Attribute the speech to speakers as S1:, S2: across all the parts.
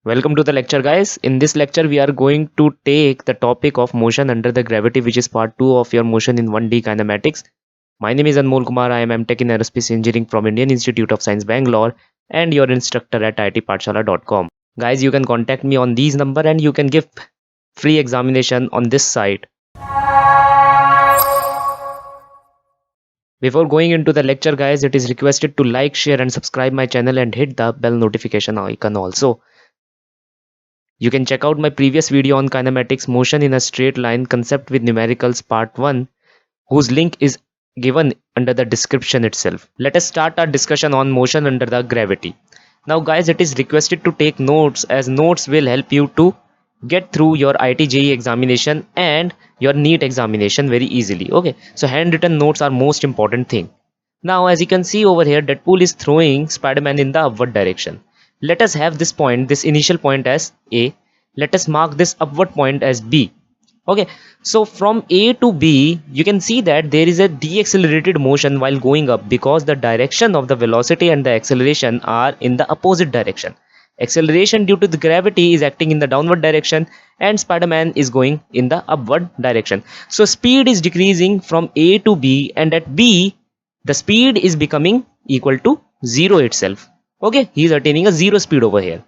S1: Welcome to the lecture, guys. In this lecture we are going to take the topic of motion under the gravity, which is part 2 of your motion in 1D kinematics. My name is Anmol Kumar. I am MTech in Aerospace Engineering from Indian Institute of Science, Bangalore, and your instructor at itpathshala.com. Guys, you can contact me on these number and you can give free examination on this site. Before going into the lecture, guys, it is requested to like, share and subscribe my channel and hit the bell notification icon also. You can check out my previous video on kinematics, motion in a straight line concept with numericals part 1, whose link is given under the description itself. Let us start our discussion on motion under the gravity. Now guys, it is requested to take notes, as notes will help you to get through your IITJEE examination and your NEET examination very easily. Okay, so handwritten notes are most important thing. Now as you can see over here, Deadpool is throwing Spider-Man in the upward direction. Let us have this point, this initial point as A. Let us mark this upward point as B. Okay, so from A to B, you can see that there is a deaccelerated motion while going up because the direction of the velocity and the acceleration are in the opposite direction. Acceleration due to the gravity is acting in the downward direction and Spider-Man is going in the upward direction. So speed is decreasing from A to B, and at B the speed is becoming equal to 0 itself. Okay, he is attaining a 0 speed over here.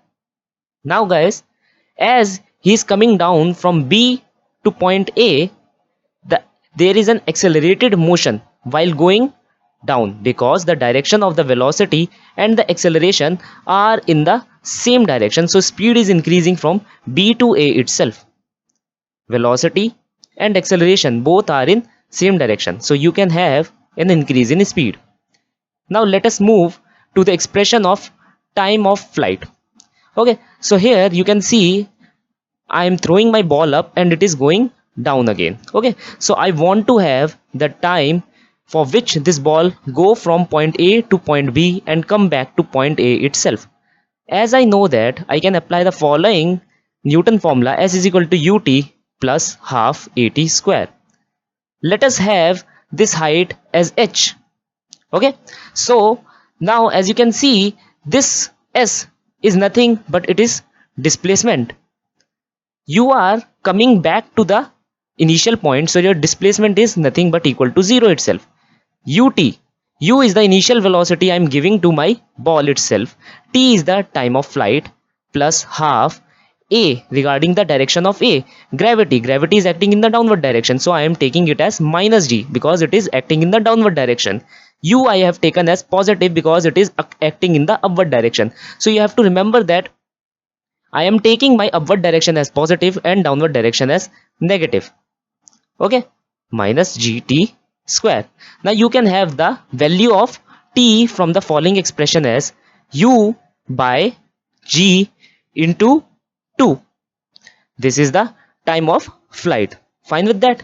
S1: Now guys, as he is coming down from B to point A, there is an accelerated motion while going down because the direction of the velocity and the acceleration are in the same direction. So speed is increasing from B to A itself. Velocity and acceleration both are in same direction, so you can have an increase in speed. Now let us move to the expression of time of flight. Okay, so here you can see I am throwing my ball up and it is going down again. Okay, so I want to have the time for which this ball go from point A to point B and come back to point A itself. As I know that, I can apply the following Newton formula: S is equal to ut plus half at square. Let us have this height as h. Okay, so now as you can see, this S is nothing but it is displacement. You are coming back to the initial point, so your displacement is nothing but equal to 0 itself. U is the initial velocity I am giving to my ball itself. T is the time of flight plus half A regarding the direction of A. Gravity is acting in the downward direction, so I am taking it as minus G because it is acting in the downward direction. U I have taken as positive because it is acting in the upward direction. So you have to remember that I am taking my upward direction as positive and downward direction as negative. Okay, minus gt square. Now you can have the value of t from the following expression as u by g into 2. This is the time of flight. Fine with that?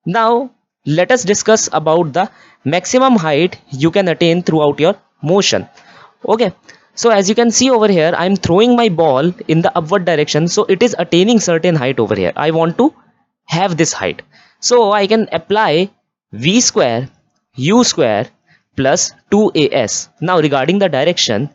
S1: Now let us discuss about the maximum height you can attain throughout your motion. Okay, so as you can see over here, I am throwing my ball in the upward direction, so it is attaining certain height over here. I want to have this height, so I can apply v square u square plus 2as. Now regarding the direction,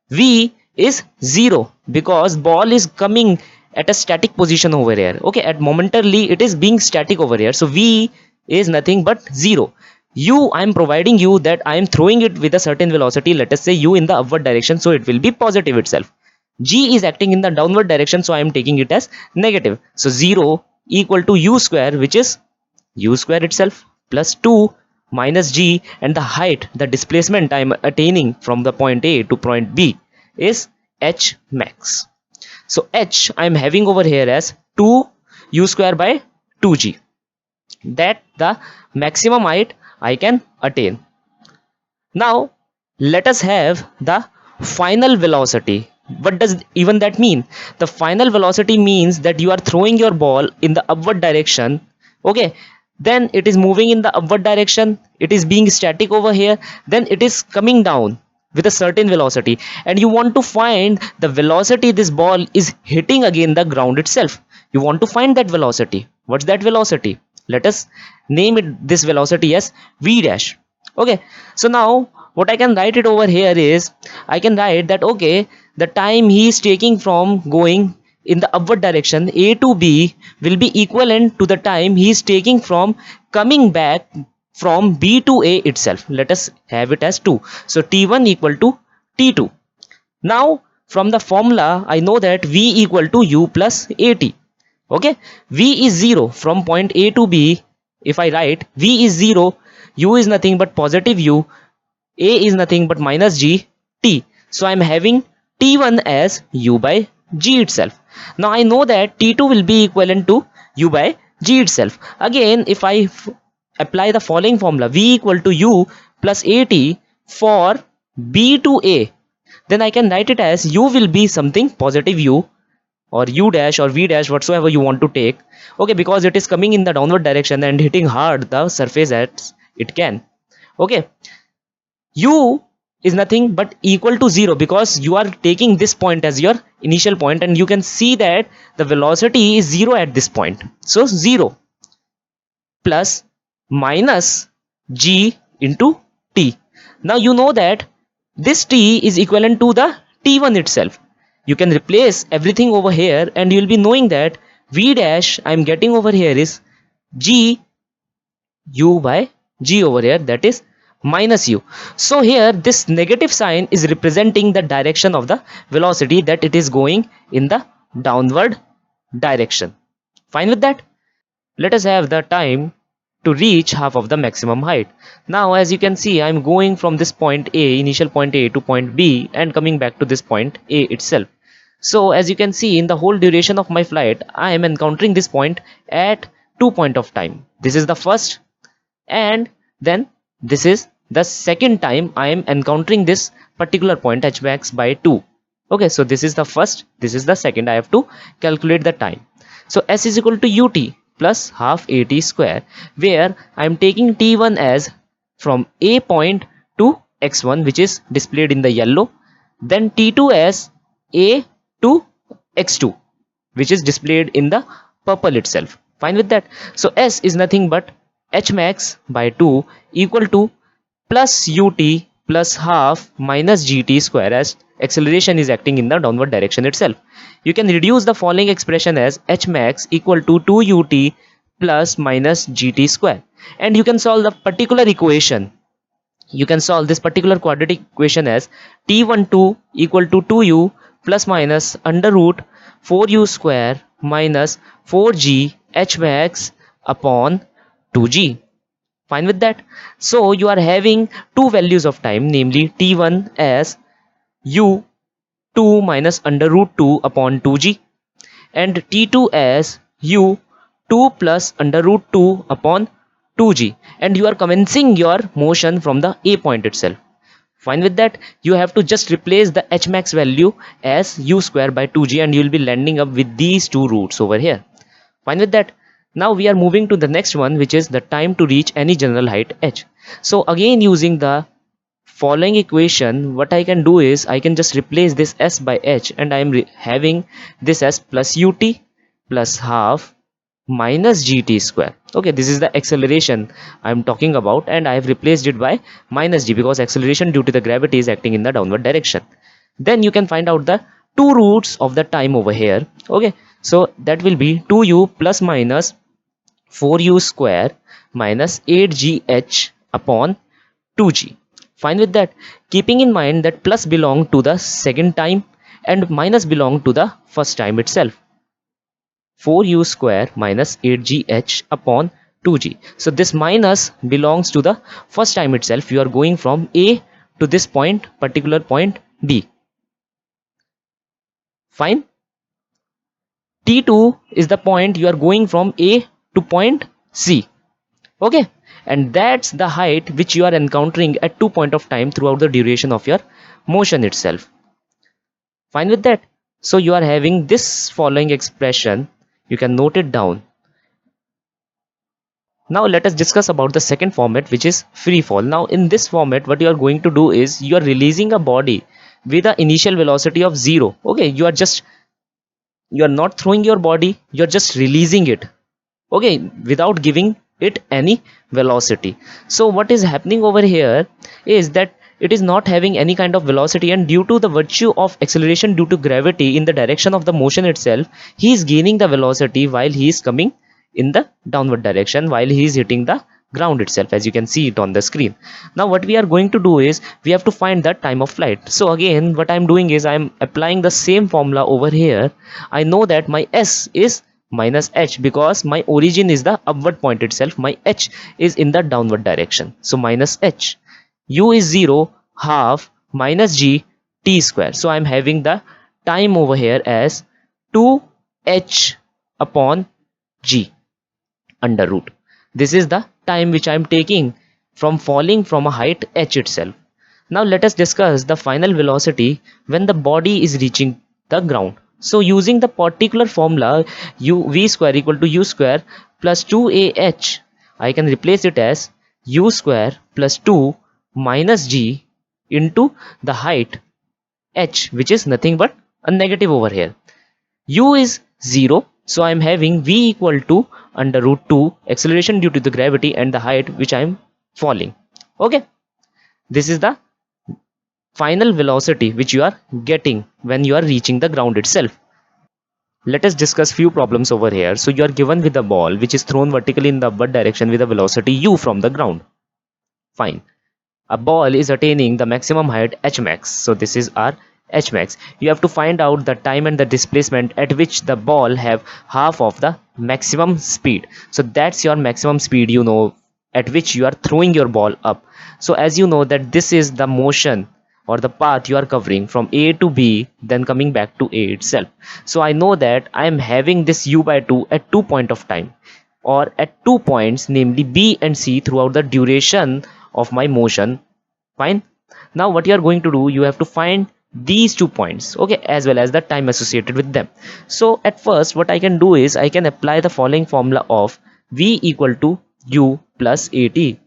S1: v is 0 because ball is coming at a static position over here. Okay, at momentarily it is being static over here, so v is nothing but 0. U, I am providing you that I am throwing it with a certain velocity, let us say u in the upward direction, so it will be positive itself. G is acting in the downward direction, so I am taking it as negative. So 0 equal to u square, which is u square itself, plus 2 minus g, and the height, the displacement I am attaining from the point A to point B is h max. So h I am having over here as 2 u square by 2g. That the maximum height I can attain. Now let us have the final velocity. What does even that mean? The final velocity means that you are throwing your ball in the upward direction. Okay, then it is moving in the upward direction, it is being static over here, then it is coming down with a certain velocity, and you want to find the velocity this ball is hitting again the ground itself. You want to find that velocity. What's that velocity? Let us name it this velocity as v dash. Okay, so now what I can write it over here is, I can write that okay, the time he is taking from going in the upward direction A to B will be equivalent to the time he is taking from coming back from B to A itself. Let us have it as 2. So T1 equal to T2. Now from the formula I know that V equal to U plus AT. Okay, V is 0 from point A to B. If I write V is 0, U is nothing but positive U, A is nothing but minus G, T. So I am having T1 as U by G itself. Now I know that T2 will be equivalent to U by G itself. Again, if I apply the following formula, V equal to U plus AT for B to A, then I can write it as U will be something positive U or U dash or V dash, whatsoever you want to take. Okay, because it is coming in the downward direction and hitting hard the surface as it can. Okay, U is nothing but equal to 0 because you are taking this point as your initial point, and you can see that the velocity is 0 at this point. So 0 plus minus G into T. Now you know that this T is equivalent to the T1 itself. You can replace everything over here and you will be knowing that V dash I am getting over here is G U by G over here, that is minus U. So here this negative sign is representing the direction of the velocity, that it is going in the downward direction. Fine with that? Let us have the time to reach half of the maximum height. Now as you can see, I am going from this point A, initial point A, to point B and coming back to this point A itself. So as you can see, in the whole duration of my flight I am encountering this point at 2 point of time. This is the first, and then this is the second time I am encountering this particular point h max by 2. Okay, so this is the first, this is the second. I have to calculate the time. So s is equal to ut plus half at square, where I am taking t1 as from a point to x1, which is displayed in the yellow, then t2 as a to x2, which is displayed in the purple itself. Fine with that? So s is nothing but h max by 2 equal to plus ut plus half minus gt square, as acceleration is acting in the downward direction itself. You can reduce the following expression as h max equal to 2ut plus minus gt square, and you can solve the particular equation. You can solve this particular quadratic equation as t12 equal to 2u plus minus under root 4u square minus 4g h max upon 2g. Fine with that? So you are having two values of time, namely t1 as u2 minus under root 2 upon 2g, and t2 as u2 plus under root 2 upon 2g, and you are commencing your motion from the a point itself. Fine with that? You have to just replace the h max value as u square by 2g and you will be landing up with these two roots over here. Fine with that? Now we are moving to the next one, which is the time to reach any general height h. So again, using the following equation, what I can do is I can just replace this s by h, and I am having this as plus ut plus half minus gt square. Okay, this is the acceleration I am talking about, and I have replaced it by minus g because acceleration due to the gravity is acting in the downward direction. Then you can find out the two roots of the time over here. Okay, so that will be 2u plus minus 4u square minus 8gh upon 2g. Fine with that? Keeping in mind that plus belong to the second time and minus belong to the first time itself. 4u square minus 8gh upon 2g. So this minus belongs to the first time itself. You are going from A to this point, particular point B. Fine? T2 is the point you are going from A to point C. Okay, and that's the height which you are encountering at 2 point of time throughout the duration of your motion itself. Fine with that? So you are having this following expression. You can note it down. Now let us discuss about the second format, which is free fall. Now in this format, what you are going to do is you are releasing a body with the initial velocity of 0. Okay, you are not throwing your body, you are just releasing it. Okay, without giving it any velocity. So what is happening over here is that it is not having any kind of velocity, and due to the virtue of acceleration due to gravity in the direction of the motion itself, he is gaining the velocity while he is coming in the downward direction, while he is hitting the ground itself, as you can see it on the screen. Now what we are going to do is we have to find the time of flight. So again, what I'm doing is I'm applying the same formula over here. I know that my s is minus h because my origin is the upward point itself, my h is in the downward direction, so minus h. U is 0 half minus g t square. So I'm having the time over here as 2h upon g under root. This is the time which I am taking from falling from a height h itself. Now let us discuss the final velocity when the body is reaching the ground. So using the particular formula v square equal to u square plus 2ah, I can replace it as u square plus 2 minus g into the height h, which is nothing but a negative over here. U is 0, so I am having v equal to under root 2 acceleration due to the gravity and the height which I am falling. Okay, this is the final velocity which you are getting when you are reaching the ground itself. Let us discuss few problems over here. So you are given with a ball which is thrown vertically in the upward direction with a velocity u from the ground. Fine. A ball is attaining the maximum height h max. So this is our h max. You have to find out the time and the displacement at which the ball have half of the maximum speed. So that's your maximum speed, you know, at which you are throwing your ball up. So as you know that this is the motion or the path you are covering from A to B, then coming back to A itself. So I know that I am having this u by 2 at 2 point of time, or at 2 points, namely B and C, throughout the duration of my motion. Fine. Now what you are going to do, you have to find these 2 points, okay, as well as the time associated with them. So at first what I can do is I can apply the following formula of v equal to u plus at.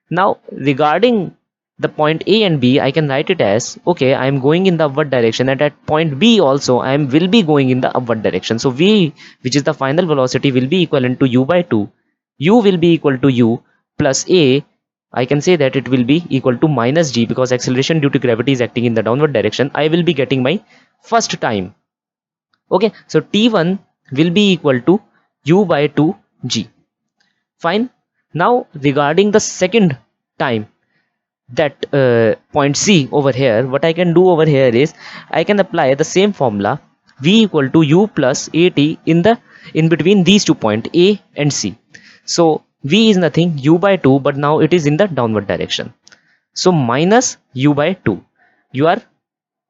S1: Now regarding the point A and B, I can write it as, okay, I am going in the upward direction, and at point B also I will be going in the upward direction. So v, which is the final velocity, will be equivalent to u by 2. U will be equal to u plus A. I can say that it will be equal to minus g because acceleration due to gravity is acting in the downward direction. I will be getting my first time. Okay, so t1 will be equal to u by 2 g. Fine. Now regarding the second time, that point C over here, what I can do over here is I can apply the same formula v equal to u plus at in between these 2 points A and C. So v is nothing u by 2, but now it is in the downward direction, so minus u by 2. Your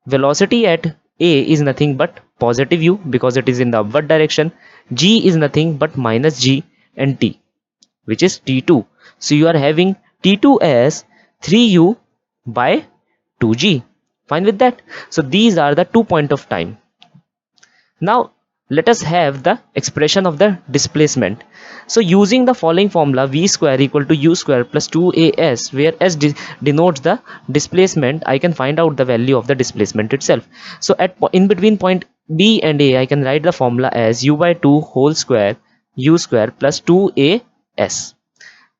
S1: velocity at A is nothing but positive u because it is in the upward direction. G is nothing but minus g and t, which is t2. So you are having t2 as 3u by 2g. Fine with that. So these are the 2 point of time. Now let us have the expression of the displacement. So using the following formula, v square equal to u square plus 2as, where s denotes the displacement, I can find out the value of the displacement itself. So at in between point B and A, I can write the formula as u by 2 whole square u square plus 2as.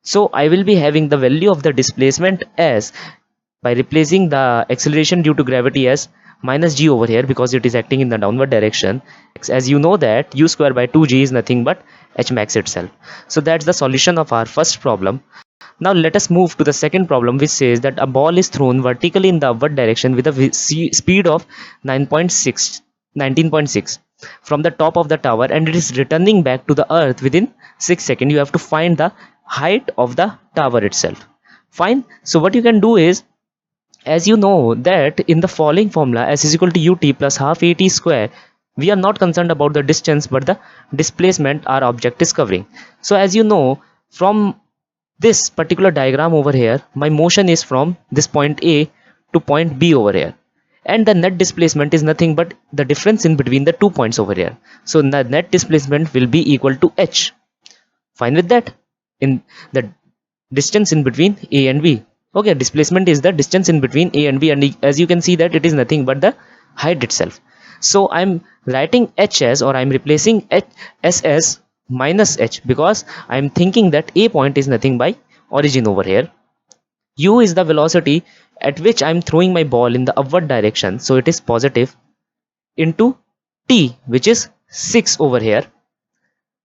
S1: So I will be having the value of the displacement as, by replacing the acceleration due to gravity as minus g over here because it is acting in the downward direction. As you know that u square by 2g is nothing but h max itself. So that's the solution of our first problem. Now let us move to the second problem, which says that a ball is thrown vertically in the upward direction with a speed of 19.6 from the top of the tower, and it is returning back to the earth within 6 seconds. You have to find the height of the tower itself. Fine. So what you can do is, as you know that in the following formula, s is equal to ut plus half at square, we are not concerned about the distance but the displacement our object is covering. So as you know from this particular diagram over here, my motion is from this point A to point B over here, and the net displacement is nothing but the difference in between the 2 points over here. So the net displacement will be equal to h. Fine with that. In the distance in between A and B, okay, displacement is the distance in between A and B, and as you can see that it is nothing but the height itself. So I'm writing h as, or I'm replacing s as minus h because I'm thinking that A point is nothing by origin over here. u is the velocity at which I'm throwing my ball in the upward direction, so it is positive, into t, which is 6 over here,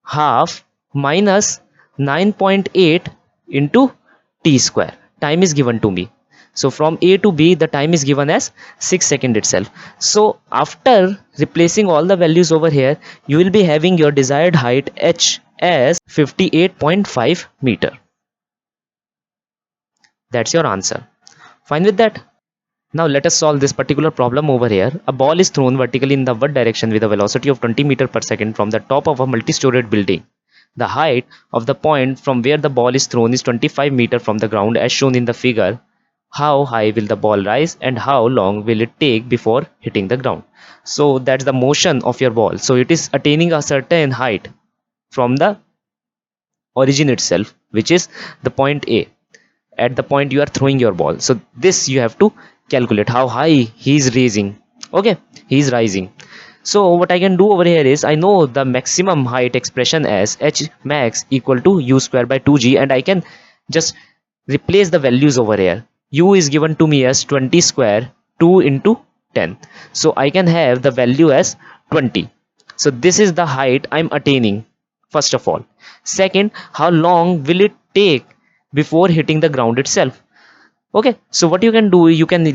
S1: half minus 9.8 into t square. Time is given to me. So from A to B, the time is given as 6 seconds itself. So after replacing all the values over here, you will be having your desired height h as 58.5 meter. That's your answer. Fine with that? Now let us solve this particular problem over here. A ball is thrown vertically in the upward direction with a velocity of 20 meter per second from the top of a multi-storied building. The height of the point from where the ball is thrown is 25 meter from the ground as shown in the figure. How high will the ball rise and how long will it take before hitting the ground? So that's the motion of your ball. So it is attaining a certain height from the origin itself, which is the point A, at the point you are throwing your ball. So this you have to calculate how high he is raising. Okay, he is rising. So what I can do over here is I know the maximum height expression as h max equal to u square by 2g, and I can just replace the values over here. U is given to me as 20 square 2 into 10, so I can have the value as 20. So this is the height I'm attaining, first of all. Second, how long will it take before hitting the ground itself? Okay, so what you can do, you can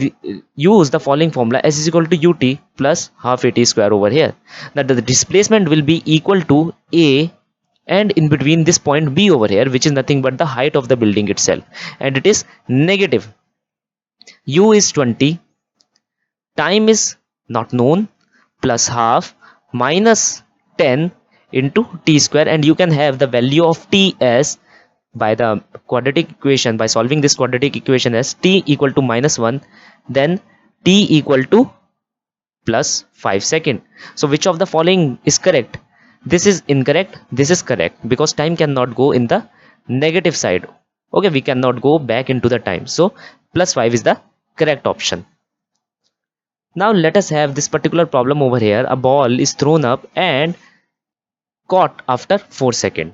S1: use the following formula: s is equal to ut plus half at square over here, that the displacement will be equal to a, and in between this point b over here, which is nothing but the height of the building itself, and it is negative. U is 20, time is not known, plus half minus 10 into t square, and you can have the value of t as, by the quadratic equation, by solving this quadratic equation, as t equal to minus 1, then t equal to plus 5 second. So which of the following is correct? This is incorrect, this is correct, because time cannot go in the negative side. Okay, we cannot go back into the time, so plus 5 is the correct option. Now let us have this particular problem over here. A ball is thrown up and caught after 4 seconds.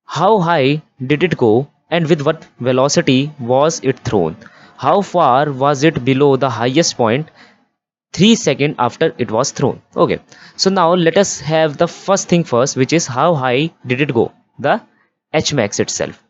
S1: How high did it go and with what velocity was it thrown? How far was it below the highest point 3 seconds after it was thrown? Okay, so now let us have the first thing first, which is how high did it go? The h max itself.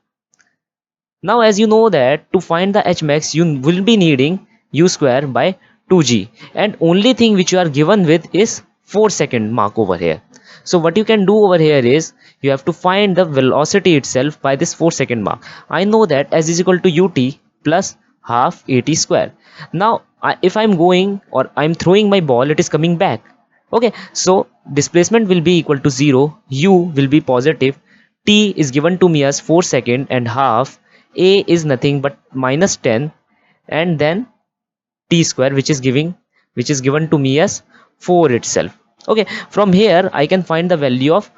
S1: Now as you know that to find the h max you will be needing u square by 2g, and only thing which you are given with is 4-second mark over here. So what you can do over here is you have to find the velocity itself by this 4-second mark. I know that s is equal to ut plus half at square. Now if I'm going or I'm throwing my ball, it is coming back. Okay, so displacement will be equal to 0, u will be positive, t is given to me as 4 second, and half a is nothing but minus 10, and then t square, which is given to me as 4 itself. Okay, from here I can find the value of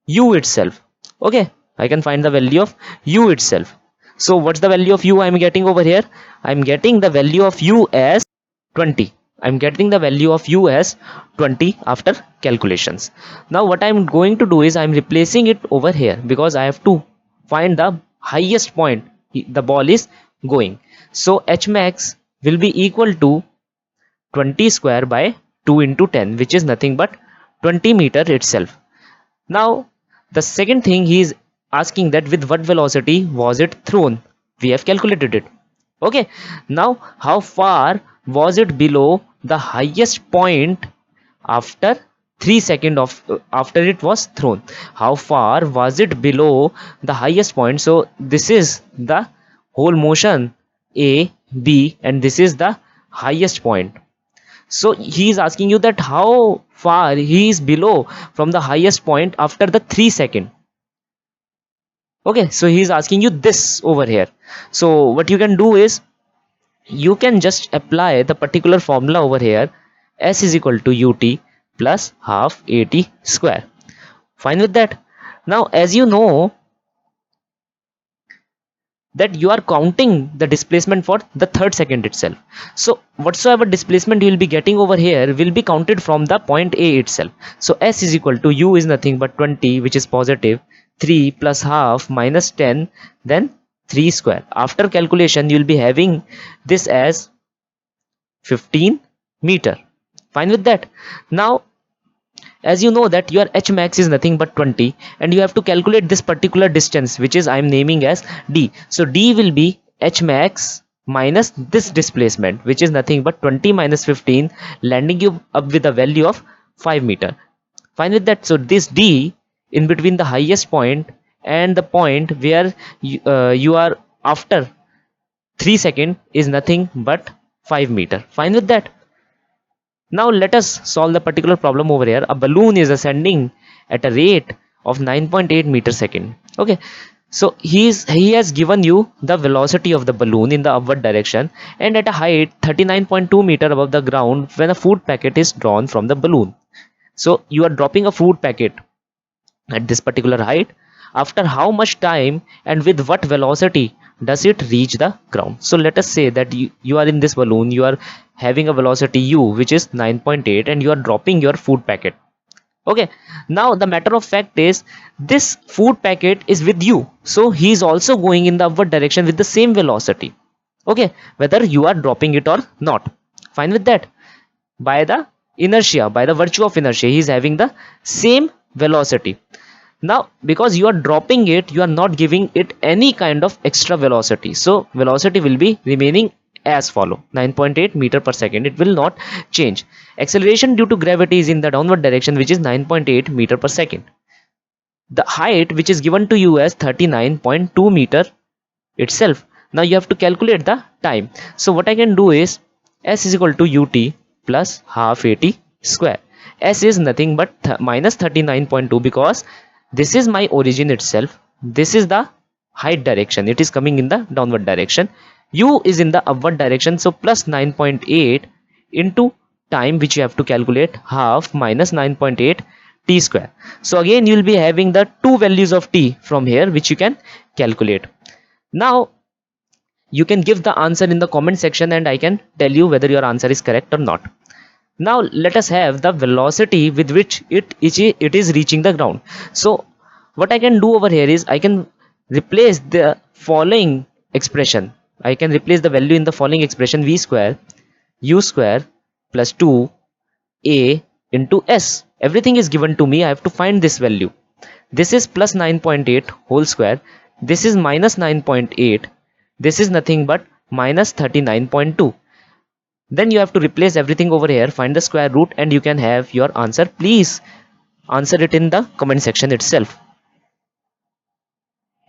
S1: u itself. Okay, I can find the value of u itself. So what's the value of u I'm getting over here? I'm getting the value of u as 20. I'm getting the value of u as 20 after calculations. Now what I'm going to do is I'm replacing it over here, because I have to find the highest point the ball is going. So h max will be equal to 20 square by 2 into 10, which is nothing but 20 meter itself. Now the second thing he is asking, that with what velocity was it thrown? We have calculated it. Okay, now how far was it below the highest point after 3 seconds of after it was thrown? How far was it below the highest point? So this is the whole motion a b, and this is the highest point. So he is asking you that how far he is below from the highest point after the 3 second. Okay, so he is asking you this over here. So what you can do is you can just apply the particular formula over here: s is equal to ut plus half at square. Fine with that? Now as you know that you are counting the displacement for the 3rd second itself, so whatsoever displacement you will be getting over here will be counted from the point a itself. So s is equal to u is nothing but 20, which is positive, 3 plus half minus 10, then 3 square. After calculation, you will be having this as 15 meter. Fine with that. Now, as you know that your h max is nothing but 20, and you have to calculate this particular distance, which is I am naming as d. So d will be h max minus this displacement, which is nothing but 20 minus 15, landing you up with a value of 5 meter. Fine with that. So this d in between the highest point and the point where you are after 3 seconds is nothing but 5 meter. Fine with that. Now let us solve the particular problem over here. A balloon is ascending at a rate of 9.8 meter second. Okay, so he has given you the velocity of the balloon in the upward direction and at a height 39.2 meter above the ground when a food packet is drawn from the balloon. So you are dropping a food packet at this particular height. After how much time and with what velocity does it reach the ground? So let us say that you are in this balloon, you are having a velocity u which is 9.8 and you are dropping your food packet. Okay, now the matter of fact is this food packet is with you, so he is also going in the upward direction with the same velocity. Okay, whether you are dropping it or not. Fine with that. By the inertia, by the virtue of inertia, he is having the same velocity. Now because you are dropping it, you are not giving it any kind of extra velocity, so velocity will be remaining as follow 9.8 meter per second. It will not change. Acceleration due to gravity is in the downward direction, which is 9.8 meter per second. The height which is given to you as 39.2 meter itself. Now you have to calculate the time. So what I can do is s is equal to ut plus half at square. S is nothing but minus 39.2 because this is my origin itself. This is the height direction. It is coming in the downward direction. U is in the upward direction. So plus 9.8 into time, which you have to calculate, half minus 9.8 t square. So again you will be having the two values of t from here which you can calculate. Now you can give the answer in the comment section and I can tell you whether your answer is correct or not. Now let us have the velocity with which it is reaching the ground. So what I can do over here is I can replace the following expression. I can replace the value in the following expression: v square u square plus 2a into s. Everything is given to me. I have to find this value. This is plus 9.8 whole square. This is minus 9.8. This is nothing but minus 39.2. Then you have to replace everything over here, find the square root, and you can have your answer. Please answer it in the comment section itself.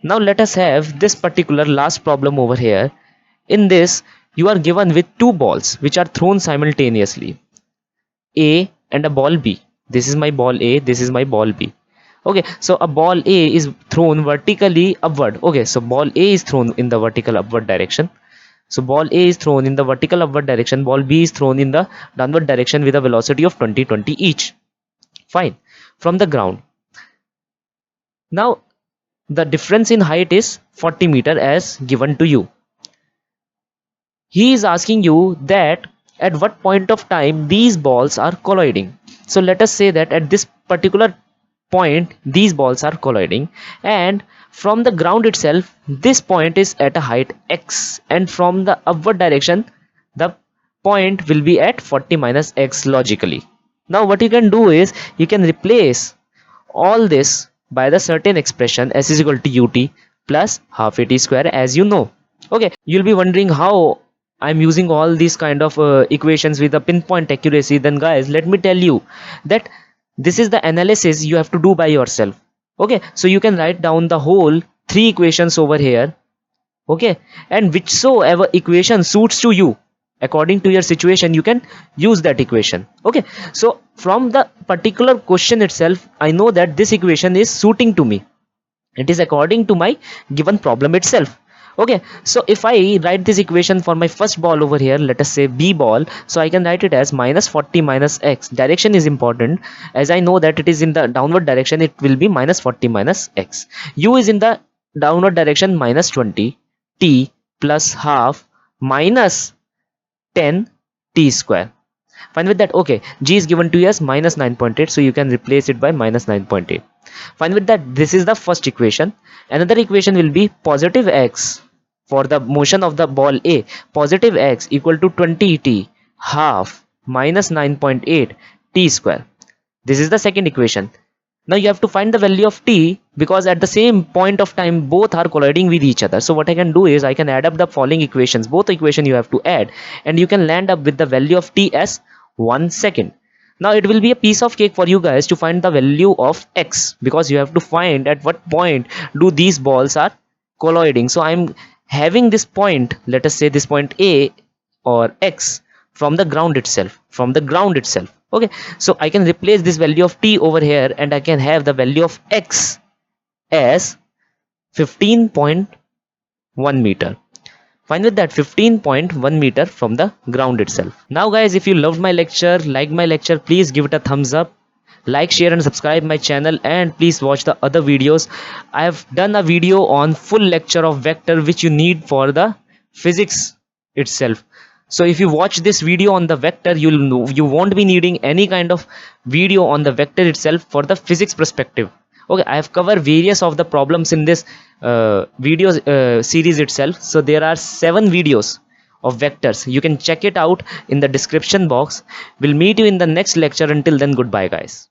S1: Now let us have this particular last problem over here. In this you are given with two balls which are thrown simultaneously, A and a ball B. This is my ball A, this is my ball B. Okay, so a ball A is thrown vertically upward. Okay, so ball A is thrown in the vertical upward direction. So ball A is thrown in the vertical upward direction, ball B is thrown in the downward direction with a velocity of 20 each. Fine. From the ground. Now the difference in height is 40 meter as given to you. He is asking you that at what point of time these balls are colliding. So let us say that at this particular point these balls are colliding, and from the ground itself this point is at a height x, and from the upward direction the point will be at 40 minus x logically. Now what you can do is you can replace all this by the certain expression s is equal to ut plus half at square, as you know. Okay, you'll be wondering how I'm using all these kind of equations with a pinpoint accuracy. Then guys, let me tell you that this is the analysis you have to do by yourself. Okay, so you can write down the whole three equations over here. Okay, and whichsoever equation suits to you according to your situation, you can use that equation. Okay, so from the particular question itself I know that this equation is suiting to me. It is according to my given problem itself. Okay, so if I write this equation for my first ball over here, let us say B ball, so I can write it as minus 40 minus x. Direction is important, as I know that it is in the downward direction, it will be minus 40 minus x. U is in the downward direction, minus 20 t plus half minus 10 t square. Fine with that. Okay, g is given to you as minus 9.8, so you can replace it by minus 9.8. Fine with that. This is the first equation. Another equation will be positive x for the motion of the ball A, positive x equal to 20t half minus 9.8 t square. This is the second equation. Now you have to find the value of t, because at the same point of time both are colliding with each other. So what I can do is I can add up the following equations. Both equation you have to add, and you can land up with the value of t as 1 second. Now it will be a piece of cake for you guys to find the value of x, because you have to find at what point do these balls are colliding. So I'm having this point, let us say this point A or x, from the ground itself. Okay, so I can replace this value of t over here, and I can have the value of x as 15.1 meter. Fine with that, 15.1 meter from the ground itself. Now guys, if you loved my lecture, like my lecture, please give it a thumbs up, like, share and subscribe my channel, and please watch the other videos. I have done a video on full lecture of vector which you need for the physics itself. So if you watch this video on the vector, you won't be needing any kind of video on the vector itself for the physics perspective. Okay, I have covered various of the problems in this video series itself. So there are 7 videos of vectors. You can check it out in the description box. We'll meet you in the next lecture. Until then, goodbye guys.